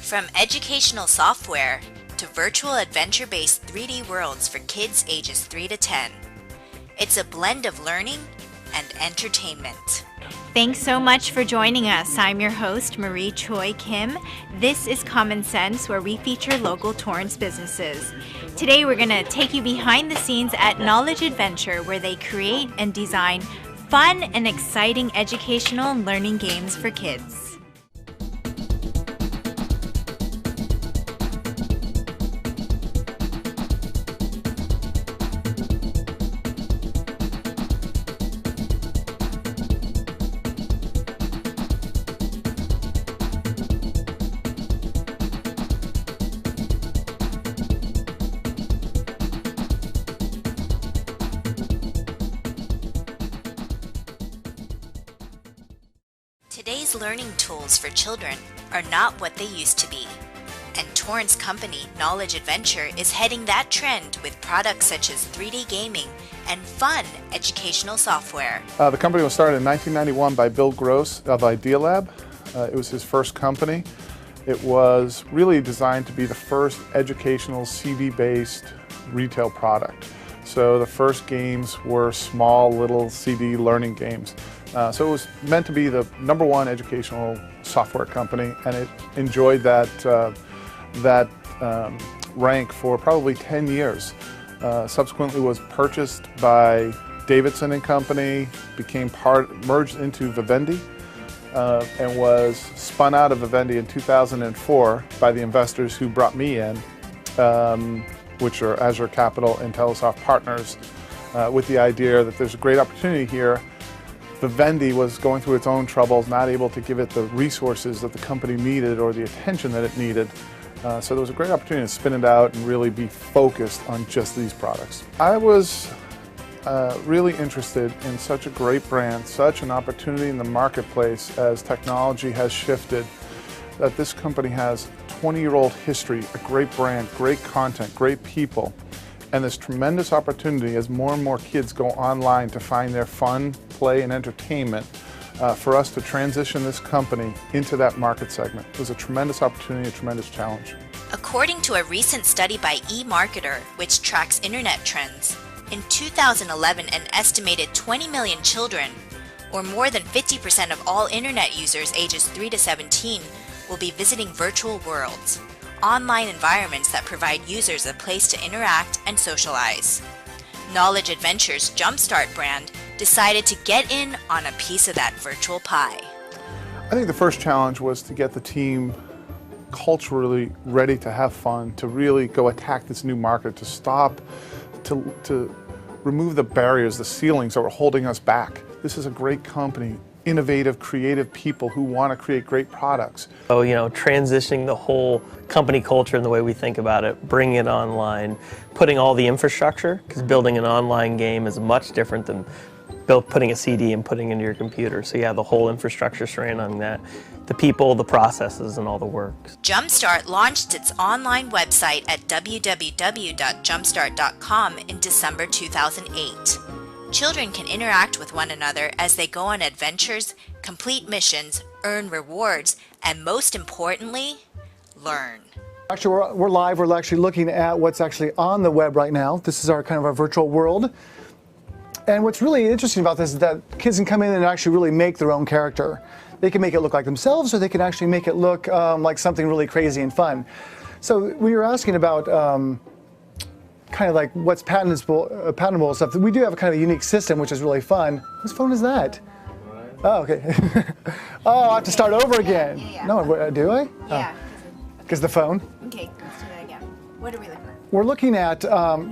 From educational software to virtual adventure-based 3D worlds for kids ages 3 to 10. It's a blend of learning and entertainment. Thanks so much for joining us. I'm your host, Marie Choi Kim. This is Common Sense, where we feature local Torrance businesses. Today we're going to take you behind the scenes at Knowledge Adventure, where they create and design fun and exciting educational and learning games for kids. Today's learning tools for children are not what they used to be, and Torrance company Knowledge Adventure is heading that trend with products such as 3D gaming and fun educational software. The company was started in 1991 by Bill Gross of Idea Lab. It was his first company. It was really designed to be the first educational CD-based retail product. So the first games were small little CD learning games. So it was meant to be the #1 educational software company, and it enjoyed that rank for probably 10 years. Subsequently was purchased by Davidson and Company, merged into Vivendi, and was spun out of Vivendi in 2004 by the investors who brought me in, which are Azure Capital and Telesoft partners, with the idea that there's a great opportunity here. Vivendi was going through its own troubles, not able to give it the resources that the company needed or the attention that it needed. So there was a great opportunity to spin it out and really be focused on just these products. I was really interested in such a great brand, such an opportunity in the marketplace as technology has shifted, that this company has 20-year-old history, a great brand, great content, great people, and this tremendous opportunity as more and more kids go online to find their fun, play, and entertainment, for us to transition this company into that market segment. It was a tremendous opportunity, a tremendous challenge. According to a recent study by eMarketer, which tracks internet trends, in 2011 an estimated 20 million children, or more than 50% of all internet users ages 3 to 17, will be visiting virtual worlds, online environments that provide users a place to interact and socialize. Knowledge Adventure's JumpStart brand decided to get in on a piece of that virtual pie. I think the first challenge was to get the team culturally ready to have fun, to really go attack this new market, to stop, to remove the barriers, the ceilings that were holding us back. This is a great company, innovative, creative people who want to create great products. So, transitioning the whole company culture and the way we think about it, bringing it online, putting all the infrastructure, because building an online game is much different than putting a CD and putting it into your computer. So yeah, the whole infrastructure surrounding that, the people, the processes, and all the work. JumpStart launched its online website at www.jumpstart.com in December 2008. Children can interact with one another as they go on adventures, complete missions, earn rewards, and most importantly, learn. Actually, we're live. We're actually looking at what's actually on the web right now. This is our kind of our virtual world. And what's really interesting about this is that kids can come in and actually really make their own character. They can make it look like themselves, or they can actually make it look like something really crazy and fun. So we were asking about kind of like what's patentable stuff. We do have a kind of a unique system, which is really fun. Whose phone is that? Oh, okay. Oh, I have to start over again. Yeah. No, do I? Yeah. Because the phone? Okay, let's do that again. What are we looking at? We're looking at,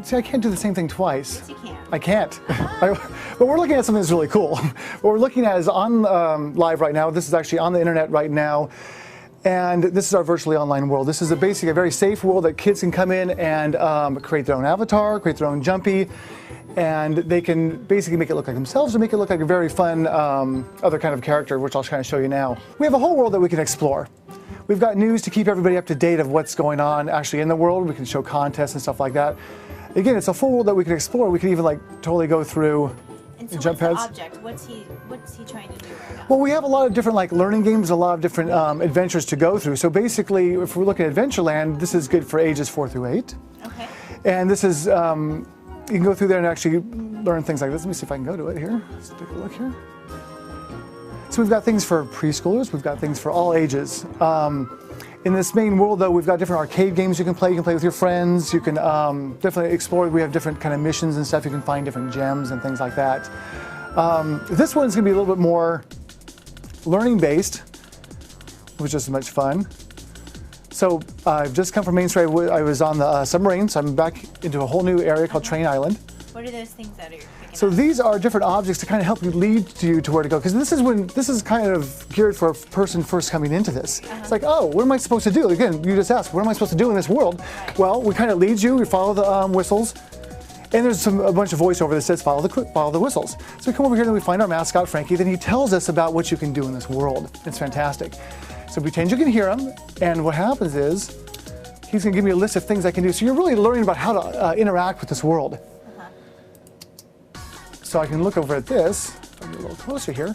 see, I can't do the same thing twice. Yes, you can. I can't. But we're looking at something that's really cool. What we're looking at is on live right now. This is actually on the internet right now. And this is our virtually online world. This is basically a very safe world that kids can come in and create their own avatar, create their own Jumpy, and they can basically make it look like themselves or make it look like a very fun other kind of character, which I'll kind of show you now. We have a whole world that we can explore. We've got news to keep everybody up to date of what's going on actually in the world. We can show contests and stuff like that. Again, it's a full world that we can explore. We can even like totally go through And so jump what's pads. the object? What's he trying to do right now? Well, we have a lot of different like learning games, a lot of different adventures to go through. So basically, if we're looking at Adventureland, this is good for ages 4 through 8. Okay. And this is, you can go through there and actually learn things like this. Let me see if I can go to it here. Let's take a look here. So we've got things for preschoolers, we've got things for all ages. In this main world, though, we've got different arcade games you can play. You can play with your friends. You can definitely explore. We have different kind of missions and stuff. You can find different gems and things like that. This one's going to be a little bit more learning-based, which is much fun. So I've just come from Main Street. I was on the submarine, so I'm back into a whole new area called Train Island. What are those things that are picking So up? these are different objects to kind of help you lead you to where to go. Because this is kind of geared for a person first coming into this. It's like, oh, what am I supposed to do? Again, you just asked, what am I supposed to do in this world? Well, we kind of lead you. We follow the whistles. And there's a bunch of voiceover that says follow the whistles. So we come over here and we find our mascot, Frankie. Then he tells us about what you can do in this world. It's fantastic. So pretend you can hear him. And what happens is he's going to give me a list of things I can do. So you're really learning about how to interact with this world. So I can look over at this, I'll get a little closer here,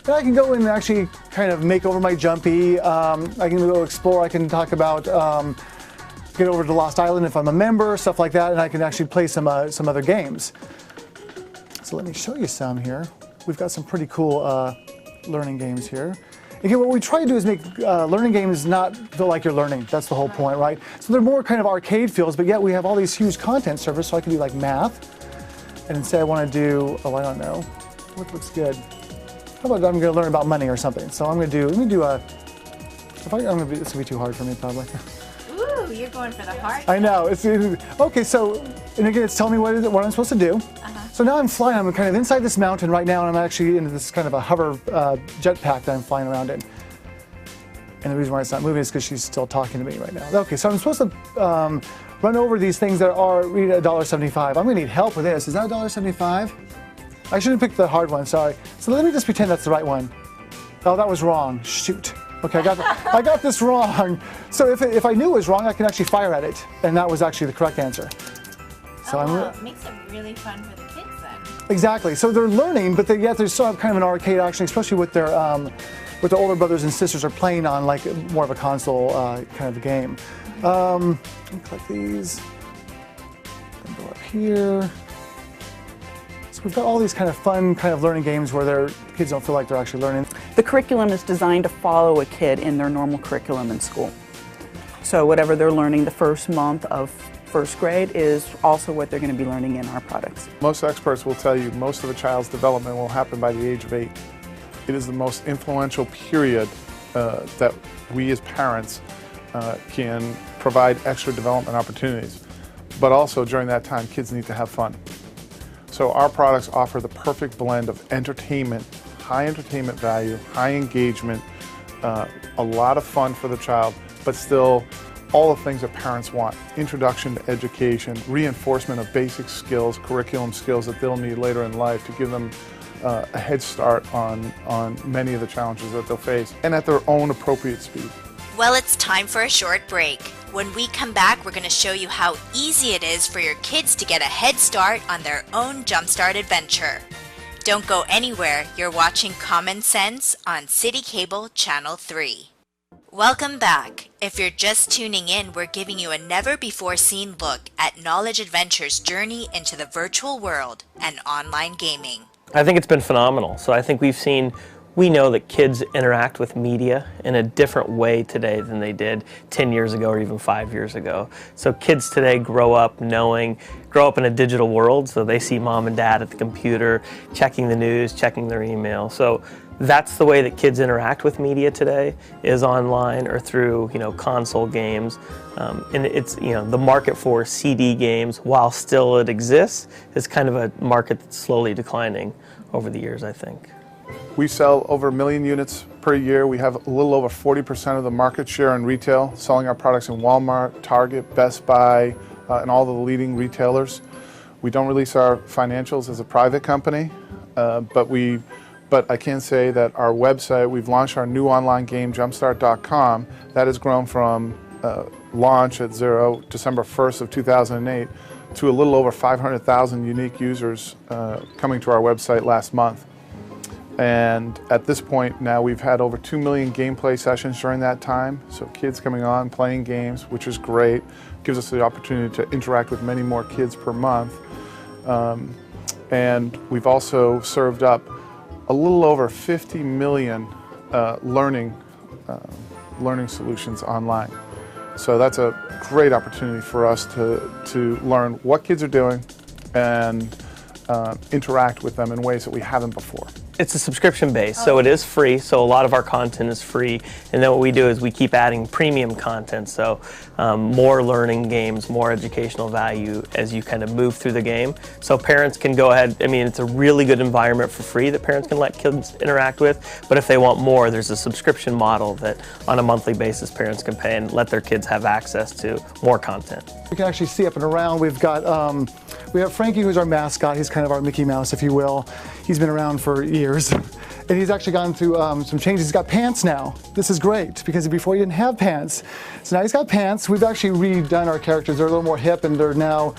and I can go in and actually kind of make over my jumpy. I can go explore, I can talk about, get over to Lost Island if I'm a member, stuff like that, and I can actually play some other games. So let me show you some here. We've got some pretty cool learning games here. Again, what we try to do is make learning games not feel like you're learning. That's the whole point, right? So they're more kind of arcade feels, but yet we have all these huge content servers, so I can do like math. And instead I want to do, oh, I don't know, what looks good? How about I'm going to learn about money or something? So I'm going to do, let me do a, this is going to be too hard for me probably. Ooh, you're going for the hard. I know, okay, so, and again, it's telling me what I'm supposed to do. So now I'm flying, I'm kind of inside this mountain right now, and I'm actually in this kind of a hover jetpack that I'm flying around in. And the reason why it's not moving is because she's still talking to me right now. Okay, so I'm supposed to run over these things that are $1.75. I'm going to need help with this. Is that $1.75? I shouldn't pick the hard one, sorry. So let me just pretend that's the right one. Oh, that was wrong. Shoot. Okay, I got this wrong. So if I knew it was wrong, I can actually fire at it. And that was actually the correct answer. So It makes it really fun for the kids then. Exactly. So they're learning, but yet they still have kind of an arcade action, especially with their older brothers and sisters are playing on like more of a console kind of a game. Let me click these, and go up here. So we've got all these kind of fun kind of learning games where their kids don't feel like they're actually learning. The curriculum is designed to follow a kid in their normal curriculum in school. So whatever they're learning the first month of first grade is also what they're going to be learning in our products. Most experts will tell you most of a child's development will happen by the age of 8. It is the most influential period that we as parents can provide extra development opportunities. But also during that time, kids need to have fun. So our products offer the perfect blend of entertainment, high entertainment value, high engagement, a lot of fun for the child, but still all the things that parents want. Introduction to education, reinforcement of basic skills, curriculum skills that they'll need later in life to give them a head start on many of the challenges that they'll face, and at their own appropriate speed. Well, it's time for a short break. When we come back, we're going to show you how easy it is for your kids to get a head start on their own JumpStart adventure. Don't go anywhere. You're watching Common Sense on CitiCABLE Channel 3. Welcome back. If you're just tuning in, we're giving you a never-before-seen look at Knowledge Adventure's journey into the virtual world and online gaming. I think it's been phenomenal. So I think we know that kids interact with media in a different way today than they did 10 years ago or even 5 years ago. So kids today grow up in a digital world, so they see mom and dad at the computer, checking the news, checking their email. So that's the way that kids interact with media today, is online or through console games. And it's the market for CD games, while still it exists, is kind of a market that's slowly declining over the years, I think. We sell over 1 million units per year. We have a little over 40% of the market share in retail, selling our products in Walmart, Target, Best Buy, and all the leading retailers. We don't release our financials as a private company, but I can say that our website, we've launched our new online game, JumpStart.com. That has grown from launch at zero, December 1st of 2008, to a little over 500,000 unique users coming to our website last month. And at this point now we've had over 2 million gameplay sessions during that time. So kids coming on, playing games, which is great. Gives us the opportunity to interact with many more kids per month. And we've also served up a little over 50 million learning solutions online. So that's a great opportunity for us to learn what kids are doing and interact with them in ways that we haven't before. It's a subscription base, so it is free, so a lot of our content is free, and then what we do is we keep adding premium content, so more learning games, more educational value as you kind of move through the game. So parents can go ahead, I mean, it's a really good environment for free that parents can let kids interact with, but if they want more, there's a subscription model that on a monthly basis parents can pay and let their kids have access to more content. You can actually see up and around, we have Frankie, who's our mascot. He's kind of our Mickey Mouse, if you will. He's been around for years. And he's actually gone through some changes. He's got pants now. This is great, because before he didn't have pants. So now he's got pants. We've actually redone our characters. They're a little more hip, and they're now,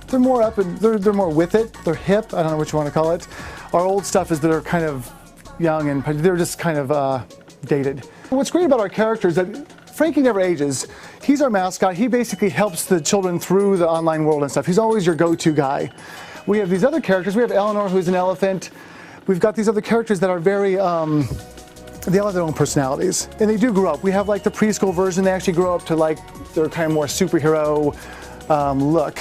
they're more up, and they're more with it. They're hip, I don't know what you want to call it. Our old stuff is that they're kind of young, and they're just kind of dated. What's great about our characters is that Frankie never ages. He's our mascot. He basically helps the children through the online world and stuff. He's always your go-to guy. We have these other characters. We have Eleanor, who's an elephant. We've got these other characters that are very, they all have their own personalities. And they do grow up. We have like the preschool version. They actually grow up to like their kind of more superhero look.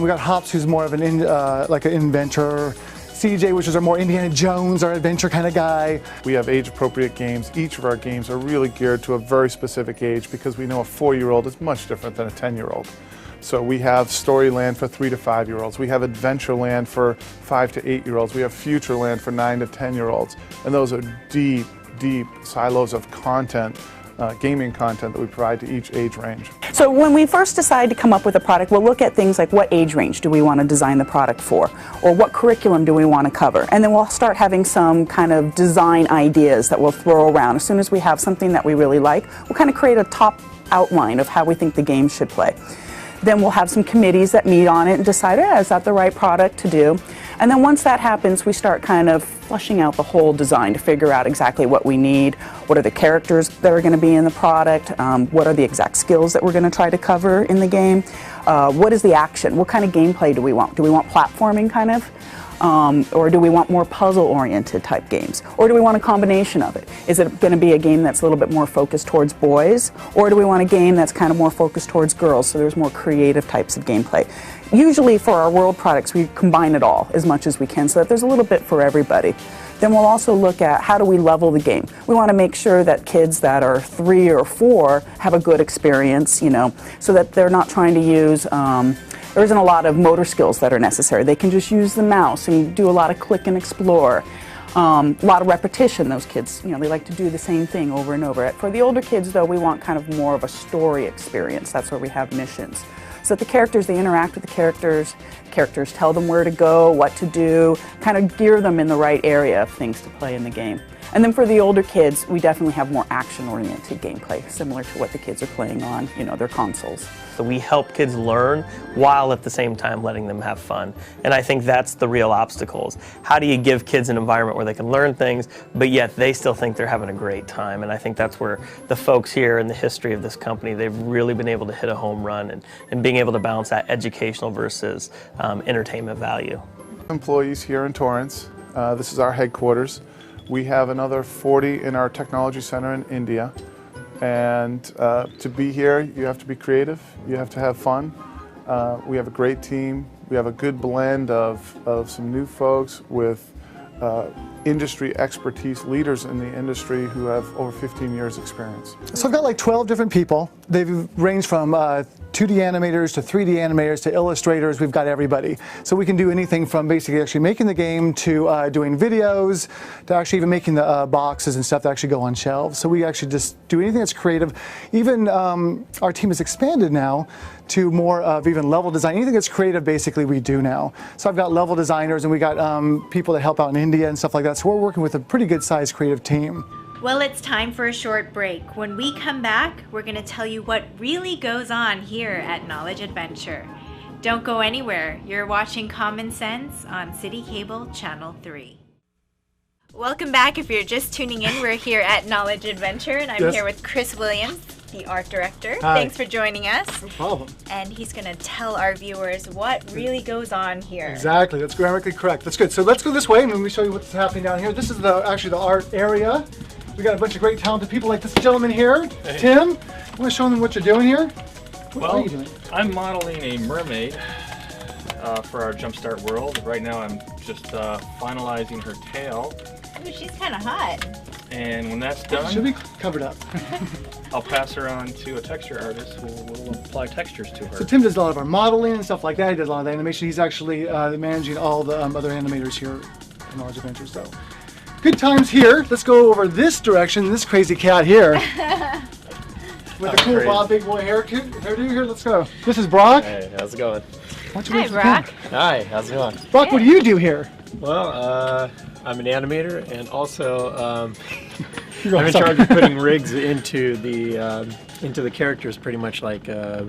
We got Hops, who's more of an like an inventor. CJ, which is our more Indiana Jones, our adventure kind of guy. We have age-appropriate games. Each of our games are really geared to a very specific age, because we know a 4-year-old is much different than a 10-year-old. So we have Storyland for 3 to 5-year-olds. We have Adventureland for 5 to 8-year-olds. We have Futureland for 9 to 10-year-olds. And those are deep, deep silos of content, gaming content that we provide to each age range. So when we first decide to come up with a product, we'll look at things like what age range do we want to design the product for, or what curriculum do we want to cover, and then we'll start having some kind of design ideas that we'll throw around. As soon as we have something that we really like, we'll kind of create a top outline of how we think the game should play. Then we'll have some committees that meet on it and decide, is that the right product to do? And then once that happens, we start kind of fleshing out the whole design to figure out exactly what we need, what are the characters that are going to be in the product, what are the exact skills that we're going to try to cover in the game, what is the action, what kind of gameplay do we want? Do we want platforming kind of? Or do we want more puzzle-oriented type games? Or do we want a combination of it? Is it going to be a game that's a little bit more focused towards boys? Or do we want a game that's kind of more focused towards girls, so there's more creative types of gameplay? Usually for our world products, we combine it all as much as we can so that there's a little bit for everybody. Then we'll also look at how do we level the game. We want to make sure that kids that are 3 or 4 have a good experience, you know, so that they're not trying to use there isn't a lot of motor skills that are necessary. They can just use the mouse and do a lot of click and explore. A lot of repetition. Those kids, you know, they like to do the same thing over and over. For the older kids, though, we want kind of more of a story experience. That's where we have missions. So that the characters, they interact with the characters tell them where to go, what to do, kind of gear them in the right area of things to play in the game. And then for the older kids, we definitely have more action-oriented gameplay, similar to what the kids are playing on, you know, their consoles. So we help kids learn while at the same time letting them have fun. And I think that's the real obstacles. How do you give kids an environment where they can learn things, but yet they still think they're having a great time? And I think that's where the folks here in the history of this company, they've really been able to hit a home run and being able to balance that educational versus entertainment value. Employees here in Torrance. This is our headquarters. We have another 40 in our technology center in India. And to be here, you have to be creative, you have to have fun. We have a great team. We have a good blend of some new folks with industry expertise, leaders in the industry who have over 15 years experience. So I've got like 12 different people. They've ranged from 2D animators to 3D animators to illustrators. We've got everybody. So we can do anything from basically actually making the game to doing videos to actually even making the boxes and stuff that actually go on shelves. So we actually just do anything that's creative. Even our team has expanded now to more of even level design. Anything that's creative, basically, we do now. So I've got level designers and we got people that help out in India and stuff like that. So we're working with a pretty good sized creative team. Well, it's time for a short break. When we come back, we're going to tell you what really goes on here at Knowledge Adventure. Don't go anywhere. You're watching Common Sense on CitiCABLE Channel 3. Welcome back. If you're just tuning in, we're here at Knowledge Adventure, and I'm here with Chris Williams, the art director. Hi. Thanks for joining us. No problem. And he's going to tell our viewers what really goes on here. Exactly. That's grammatically correct. That's good. So let's go this way, and let me show you what's happening down here. This is actually the art area. We got a bunch of great talented people like this gentleman here, Hey. Tim. You want to show them what you're doing here? What are you doing? I'm modeling a mermaid for our JumpStart world. Right now I'm just finalizing her tail, Ooh, she's kind of hot. and when that's Should be done, covered up. I'll pass her on to a texture artist who will apply textures to her. So Tim does a lot of our modeling and stuff like that. He does a lot of the animation. He's actually managing all the other animators here at Knowledge Adventure. So good times here. Let's go over this direction. This crazy cat here. With a cool crazy. Bob Big Boy hairdo here. Let's go. This is Brock. Hey, how's it going? Why don't you Hi, wait for Brock. Tim? Hi, how's it going? Brock, what do you do here? Well, I'm an animator, and also You're going I'm in somewhere. charge of putting rigs into the characters, pretty much like a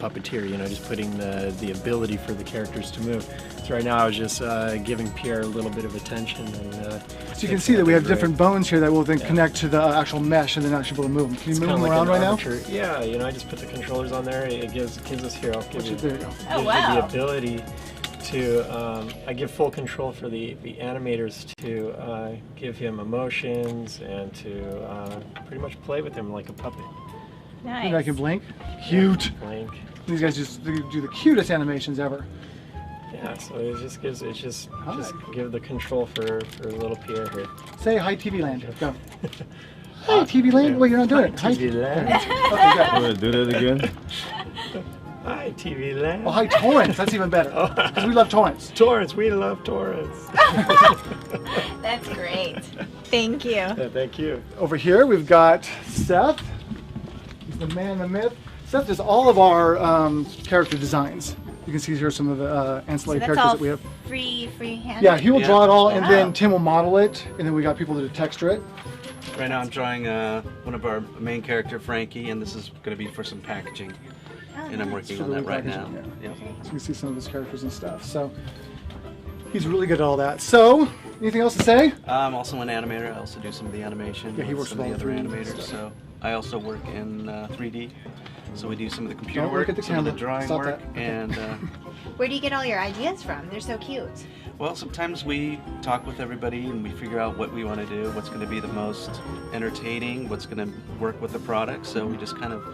puppeteer. You know, just putting the ability for the characters to move. So right now, I was just giving Pierre a little bit of attention, and So you can see that we have different bones here that will then connect to the actual mesh and then actually be able to move them. Can you move them around right now? Yeah, you know, I just put the controllers on there. It gives us here. I'll give you. There you go. Oh, gives wow. you the ability to, I give full control for the animators to give him emotions and to pretty much play with him like a puppet. Maybe I Nice. can blink. Cute. Blink. These guys just do the cutest animations ever. Yeah, so it just gives, just Hi. give the control for little Pierre here. Say hi, TV Land. Go. Hi, TV Land. Wait, you're not doing it. Hi. TV Land. Okay, go. Do that again. Hi, TV Land. Oh, hi, Torrance. That's even better. Because we love Torrance. Torrance, we love Torrance. That's great. Thank you. Yeah, thank you. Over here, we've got Seth. He's the man, the myth. Seth does all of our character designs. You can see here some of the So ancillary that's characters all that we have. free hand? Yeah, he will draw it all, and Wow. then Tim will model it, and then we got people to texture it. Right now I'm drawing one of our main character, Frankie, and this is going to be for some packaging. And I'm working on that right now. Packaging, Yeah. So you can see some of his characters and stuff. So he's really good at all that. So, anything else to say? I'm also an animator. I also do some of the animation Yeah, he with works some of the with other all 3D animators. stuff. So I also work in 3D. So we do some of the computer Don't work, look at the some of the camera. drawing Stop work, that. and Where do you get all your ideas from? They're so cute. well, sometimes we talk with everybody and we figure out what we want to do, what's going to be the most entertaining, what's going to work with the product. So we just kind of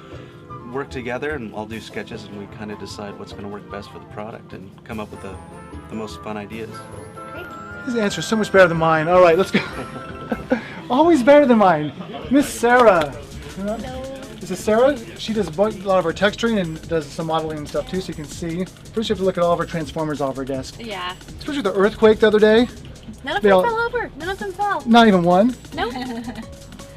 work together, and I'll do sketches, and we kind of decide what's going to work best for the product and come up with the most fun ideas. His answer is so much better than mine. All right, let's go. Always better than mine. Miss Sarah. This is Sarah. She does a lot of our texturing and does some modeling and stuff too, so you can see. First, you have to look at all of our transformers off her desk. Yeah. Especially with the earthquake the other day. None of They them all- fell over. None of them fell. Not even one. Nope.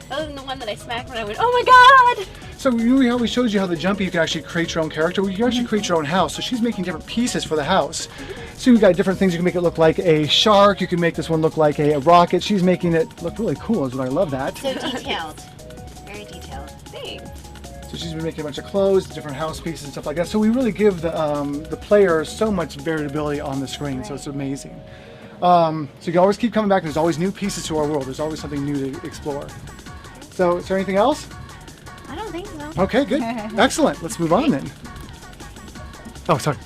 Other than the one that I smacked when I went, oh my god! So you know how we showed you how the jumpy you can actually create your own character? Well, you can actually create your own house. So she's making different pieces for the house. So you've got different things. You can make it look like a shark. You can make this one look like a rocket. She's making it look really cool. Is what I love that. So detailed. Very detailed. Thanks. So she's been making a bunch of clothes, different house pieces and stuff like that. So we really give the player so much variability on the screen. So it's amazing. So you can always keep coming back. There's always new pieces to our world. There's always something new to explore. So is there anything else? I don't think so. Okay, good. Excellent. Let's move on then. Oh, sorry.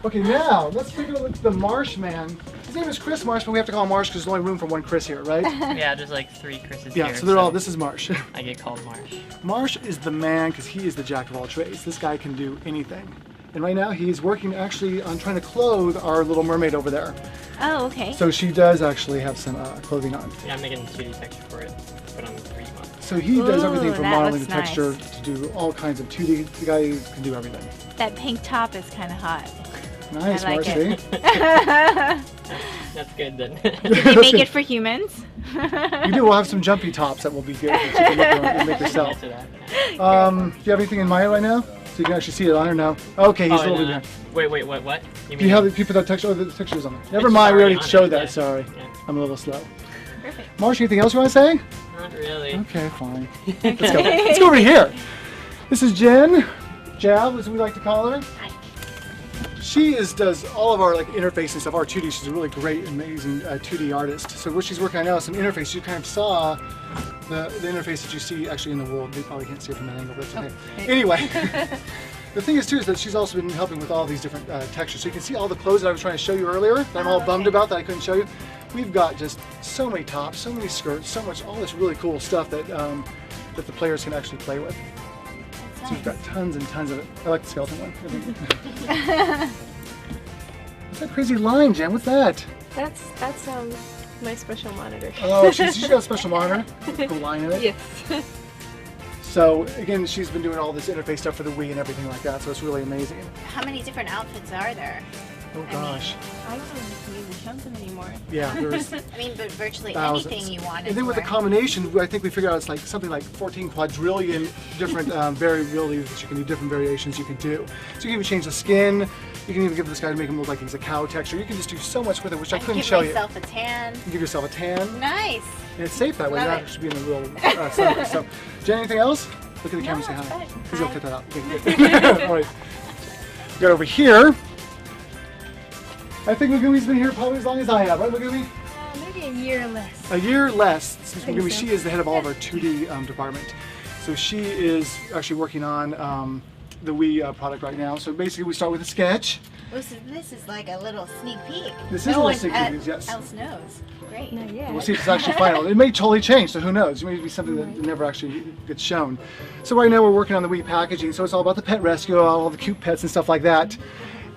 Okay, now let's take a look at the Marsh man. His name is Chris Marsh, but we have to call him Marsh because there's only room for one Chris here, right? Yeah, there's like 3 Chris's Yeah, here. so they're all, this is Marsh. I get called Marsh. Marsh is the man because he is the jack of all trades. This guy can do anything. And right now he's working actually on trying to clothe our little mermaid over there. Oh, okay. So she does actually have some clothing on. Yeah, I'm making 2D texture for it. Put on the 3D one. So he does Ooh, everything from that modeling looks to texture nice. to do all kinds of 2D. The guy can do everything. That pink top is kind of hot. Nice, I like Marsh. it. See? That's good then. Did you make it for humans? You do. We'll have some jumpy tops that will be good. That you can look around and make yourself. Answer that. Do you have anything in mind right now? So you can actually see it on her now. Okay, he's a little bit behind. Wait, what? Do you have the people that texture? Oh, the texture's on there. Never It's mind. We already already on showed it, that. yeah. Sorry, Yeah. I'm a little slow. Perfect. Marsh, anything else you want to say? Not really. Okay, fine. Let's go. Let's go over here. This is Jen, Jab, as we like to call her. She does all of our interface and stuff, our 2D. She's a really great, amazing 2D artist. So what she's working on now is some interface. You kind of saw the interface that you see actually in the world. They probably can't see it from that angle, but it's okay. Anyway, the thing is too is that she's also been helping with all these different textures. So you can see all the clothes that I was trying to show you earlier that I'm all bummed about that I couldn't show you. We've got just so many tops, so many skirts, so much, all this really cool stuff that that the players can actually play with. So we've got tons and tons of it. I like the skeleton one. What's that crazy line, Jen? What's that? That's my special monitor. Oh, she's got a special monitor. Cool line in it. Yes. So again, she's been doing all this interface stuff for the Wii and everything like that. So it's really amazing. How many different outfits are there? Oh gosh. I don't even count them anymore. Yeah, there's I mean, but virtually thousands. anything you wanted. And then with the combination, I think we figured out it's like something like 14 quadrillion different variabilities that you can do, different variations you can do. So you can even change the skin. You can even give this guy to make him look like he's a cow texture. You can just do so much with it, which I couldn't show you. Give myself a tan. You can give yourself a tan. Nice. And it's safe that way. Love Not it. actually being a real sunrise. So, Jen, anything else? Look at the camera and say hi. He's gonna cut that out. Okay, good. All right. We got over here. I think Megumi's been here probably as long as I have, right, Megumi? Maybe a year or less. A year less since think Megumi. so. She is the head of all of our 2D department. So she is actually working on the Wii product right now. So basically, we start with a sketch. Oh, so this is like a little sneak peek. This is no a little one sneak peek, yes. else knows. Great. Not yet. We'll see if it's actually final. It may totally change, so who knows? It may be something that never actually gets shown. So right now we're working on the Wii packaging, so it's all about the pet rescue, all the cute pets and stuff like that.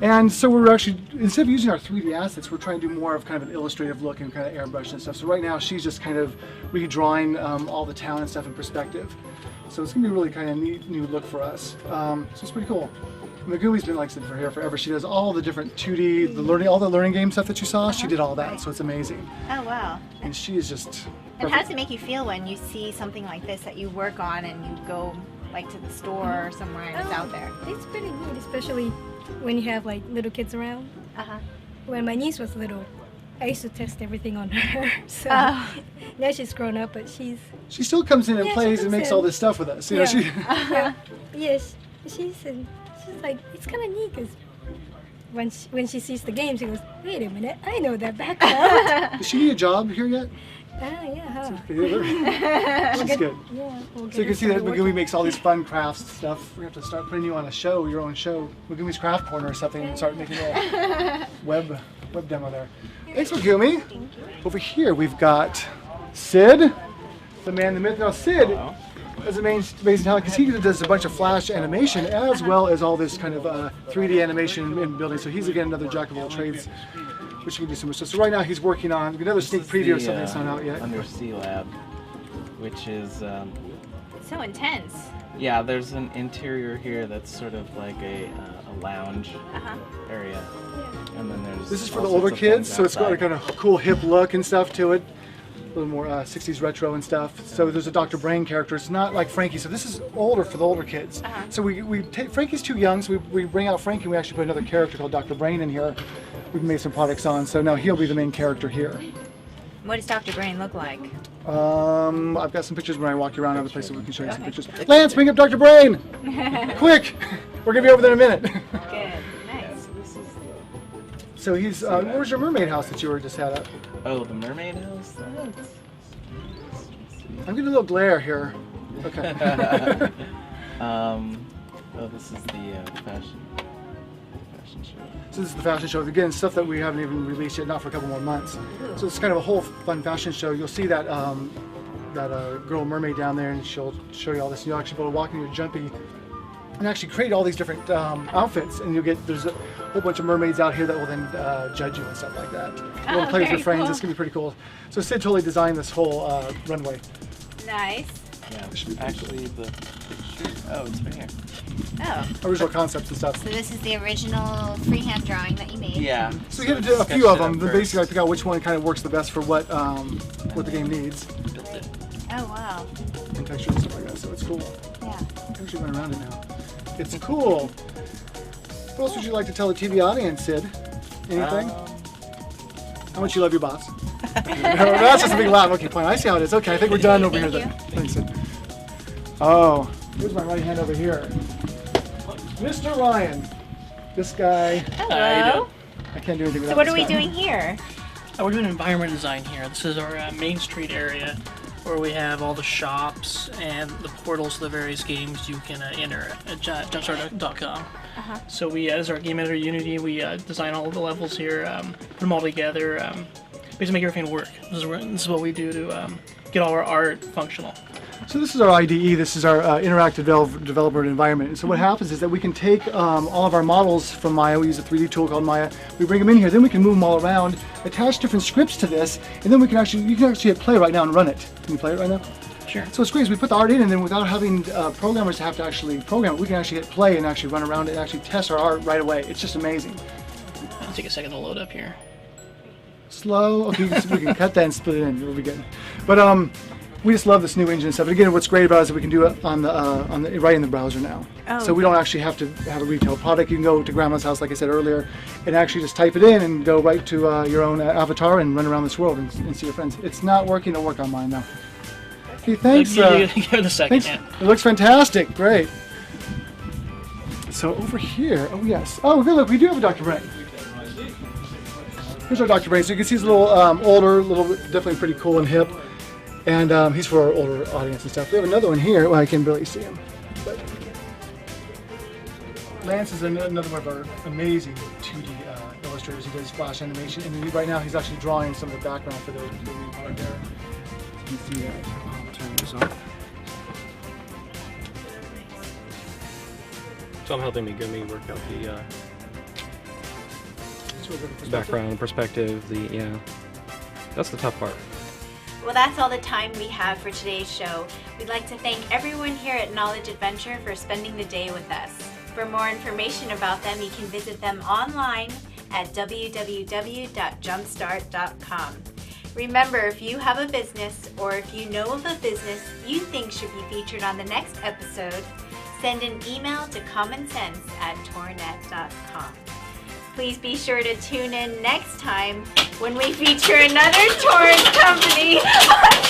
And so we're actually, instead of using our 3D assets, we're trying to do more of kind of an illustrative look and kind of airbrush and stuff. So right now she's just kind of redrawing all the town and stuff in perspective. So it's going to be really kind of neat new look for us. So it's pretty cool. Megumi's been like I said for here forever. She does all the different 2D, all the learning game stuff that you saw. She did all that, so it's amazing. Oh wow. And she is just. And how does it make you feel when you see something like this that you work on and you go like to the store or somewhere and it's out there? It's pretty good, especially when you have like little kids around. When my niece was little, I used to test everything on her. So now she's grown up, but she still comes in and Yeah, she plays and comes makes in. all this stuff with us. You know, she. yeah. Yes, she's like, it's kind of neat because when she sees the game, she goes, wait a minute, I know that background. Does she need a job here yet? Yeah. She's good. Yeah, we'll So you can see that Megumi makes all these fun crafts stuff. We have to start putting you on a show, your own show, Megumi's Craft Corner or something, and start making a web demo there. Thanks, Megumi. Over here we've got Sid, the man, the myth. Now Sid is amazing talent because he does a bunch of flash animation as well as all this kind of 3D animation in building. So he's again another jack of all trades, which you can do so much stuff. So right now he's working on another sneak preview of something that's not out yet. Undersea Lab, which is So intense. yeah. There's an interior here that's sort of like a lounge area, and then there's. This is for all the older sorts of things kids, so it's got a outside. kind of cool hip look and stuff to it. A little more 60s retro and stuff. So there's a Dr. Brain character. It's not like Frankie. So this is older for the older kids. So we take Frankie's too young, so we bring out Frankie and we actually put another character called Dr. Brain in here. We've made some products on. So now he'll be the main character here. What does Dr. Brain look like? I've got some pictures when I walk you around other places. We can show you some pictures. Lance, bring up Dr. Brain! Quick! We're going to be over there in a minute. Good. Nice. So he's, where's your mermaid house that you were just had up? Oh, the mermaid house? I'm getting a little glare here. Okay. Oh, this is the fashion show. So this is the fashion show. Again, stuff that we haven't even released yet, not for a couple more months. So it's kind of a whole fun fashion show. You'll see that girl mermaid down there, and she'll show you all this. You'll actually be able to walk in your jumpy and actually create all these different outfits, and there's a whole bunch of mermaids out here that will then judge you and stuff like that. You want to play with your friends, it's going to be pretty cool. So Sid totally designed this whole runway. Nice. Yeah, actually the picture, oh, it's right here. Oh. Original concepts and stuff. So this is the original freehand drawing that you made? Yeah. So we had to do a few of them, but basically I pick out which one kind of works the best for what the game needs. Oh, wow. And texture and stuff like that, so it's cool. Yeah. I can actually run around it now. It's cool. What else would you like to tell the TV audience, Sid? Anything? How much you love your boss? No, that's just a big laugh. Okay, fine. I see how it is. Okay, I think we're done over here then. Thanks. Oh, here's my right hand over here. Mr. Ryan. This guy. Hello. I can't do anything without So what are this we guy. doing here? We're doing environment design here. This is our Main Street area where we have all the shops and the portals to the various games you can enter at JumpStart.com. So we, as our game editor Unity, we design all of the levels here, put them all together, basically make everything work. This is what we do to get all our art functional. So this is our IDE, this is our interactive developer environment. And so what happens is that we can take all of our models from Maya, we use a 3D tool called Maya, we bring them in here, then we can move them all around, attach different scripts to this, and then you can actually hit play right now and run it. Can you play it right now? Sure. So it's great, is we put the art in, and then without having programmers have to actually program it, we can actually hit play and actually run around it and actually test our art right away. It's just amazing. It'll take a second to load up here. Slow, okay, we can cut that and split it in, we'll be good. But we just love this new engine and stuff. And again, what's great about it is that we can do it on the right in the browser now. Oh, so we don't actually have to have a retail product. You can go to grandma's house, like I said earlier, and actually just type it in and go right to your own avatar and run around this world and see your friends. It's not working. It'll work on mine now. Okay, thanks. Give it a second. Thanks. It looks fantastic. Great. So over here, oh yes. Oh, good, look, we do have a Dr. Brain. Here's our Dr. Brain. So you can see he's a little older, definitely pretty cool and hip. And he's for our older audience and stuff. We have another one here. Well, I can barely see him. But Lance is another one of our amazing 2D illustrators. He does flash animation. And right now he's actually drawing some of the background for the lead part there. You can see that. I'll turn this on. So I'm helping Megumi work out the background, perspective, that's the tough part. Well, that's all the time we have for today's show. We'd like to thank everyone here at Knowledge Adventure for spending the day with us. For more information about them, you can visit them online at www.jumpstart.com. Remember, if you have a business or if you know of a business you think should be featured on the next episode, send an email to commonsense@torrance.com. Please be sure to tune in next time when we feature another Torrance company on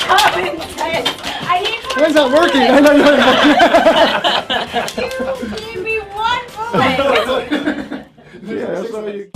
Common Sense. I need one. Mine's not working. I know. You gave me one bullet. Yeah, that's what you.